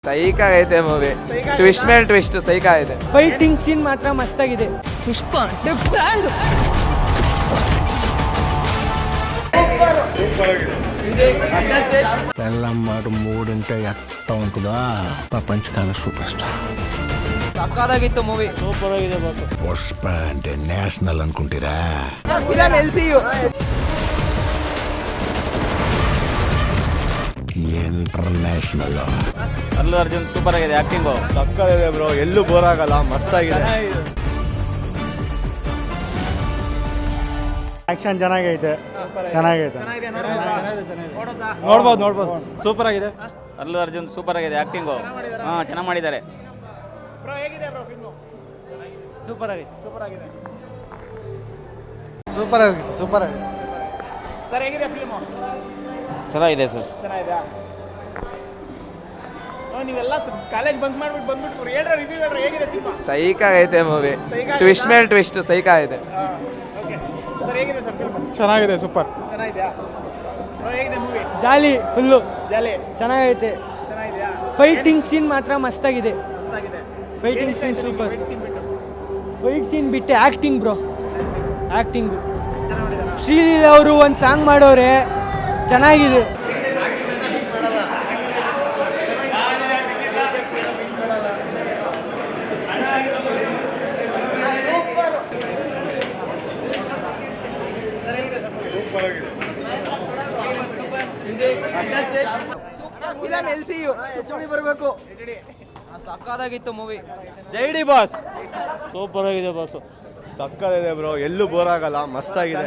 ಸೈಕ್ ಆಗೈತೆ movie. Twist ಮೇಲೆ twist psych ಆಗೈತೆ. ಫೈಟಿಂಗ್ ಸೀನ್ ಮಾತ್ರ ಮಸ್ತಾಗಿದೆ. ಪುಷ್ಪ ಬ್ರ್ಯಾಂಡ್ పెళ్ళమ్మాడు మూడింటే ఎట్ట ఉంటుందా ప్రపంచకాల సూపర్ స్టార్. ಸಕ್ಕತ್ತಾಗಿತ್ತು ಮೂವಿ. ಸೂಪರ್ ಆಗಿದೆ ಬಾಸ್. పుష్ప అంటే నేషనల్ అనుకుంటారా? Film LCU international. Allu Arjun super ಆಗಿದೆ ಆಕ್ಟಿಂಗು. ಸಕ್ಕದಿದೆ ಬ್ರೋ, ಎಲ್ಲೂ ಬೋರ್ ಆಗಲ್ಲ, ಮಸ್ತಾಗಿದೆ. ಆಕ್ಷನ್ ಚೆನ್ನಾಗೈತೆ. ನೋಡ್ಬೋದು ಸೂಪರ್ ಆಗಿದೆ. ಅಲ್ಲು ಅರ್ಜುನ್ ಸೂಪರ್ ಆಗಿದೆ ಆಕ್ಟಿಂಗು. ಚೆನ್ನಾಗಿ ಮಾಡಿದ್ದಾರೆ. ಸೂಪರ್ ಆಗಿದೆ. ಸರ್ ಹೇಗಿದೆ ಫಿಲ್ಮು? ಚೆನ್ನಾಗಿದೆ ಸರ್. ನೀವೆಲ್ಲ ಕಾಲೇಜ್ ಬಂಕ್ ಮಾಡ್ಬಿಟ್ಟು ಬಂದ್ಬಿಟ್ಟು ಹೇಳ್ರ ರಿವ್ಯೂ ಹೇಳ್ರ ಹೇಗಿದೆ ಸಿನಿಮಾ? ಸೈಕ್ ಆಗೈತೆ ಮೂವಿ. ಟ್ವಿಸ್ಟ್ ಮೇಲೆ ಟ್ವಿಸ್ಟ್ ಸೈಕ್ ಆಗೈತೆ. ಓಕೆ ಸರ್ ಹೇಗಿದೆ ಸರ್ ಫಿಲ್ಮ್? ಚೆನ್ನಾಗಿದೆ, ಸೂಪರ್. ಚೆನ್ನಾಗಿದೆಯಾ? ಹೇಗಿದೆ ಮೂವಿ? ಜಾಲಿ ಫುಲ್ಲು ಜಾಲಿ ಚೆನ್ನಾಗೈತೆ. ಚೆನ್ನಾಗಿದೆಯಾ? ಫೈಟಿಂಗ್ ಸೀನ್ ಮಾತ್ರ ಮಸ್ತಾಗಿದೆ. ಮಸ್ತಾಗಿದೆ. Fighting scene super. ಬಿಟ್ಟು ಫೈಟ್ ಸೀನ್ ಬಿಟ್ಟು ಆ್ಯಕ್ಟಿಂಗ್ ಬ್ರೋ, ಆ್ಯಕ್ಟಿಂಗು. ಚೆನ್ನಾಗಿ ಮಾಡಿದಾರ. ಶ್ರೀಲೀಲಾ ಅವರು ಒಂದು ಸಾಂಗ್ ಮಾಡೋರೆ, ಚೆನ್ನಾಗಿದೆ. ಫಿಲಂ LCU HD ಬರಬೇಕು. ಸಕ್ಕತ್ತಾಗಿತ್ತು ಮೂವಿ. ಜೈಡಿ ಬಾಸ್. ಸೂಪರ್ ಆಗಿದೆ ಬಾಸು. ಸಕ್ಕದಿದೆ ಬ್ರೋ, ಎಲ್ಲೂ ಬೋರ್ ಆಗಲ್ಲ, ಮಸ್ತಾಗಿದೆ.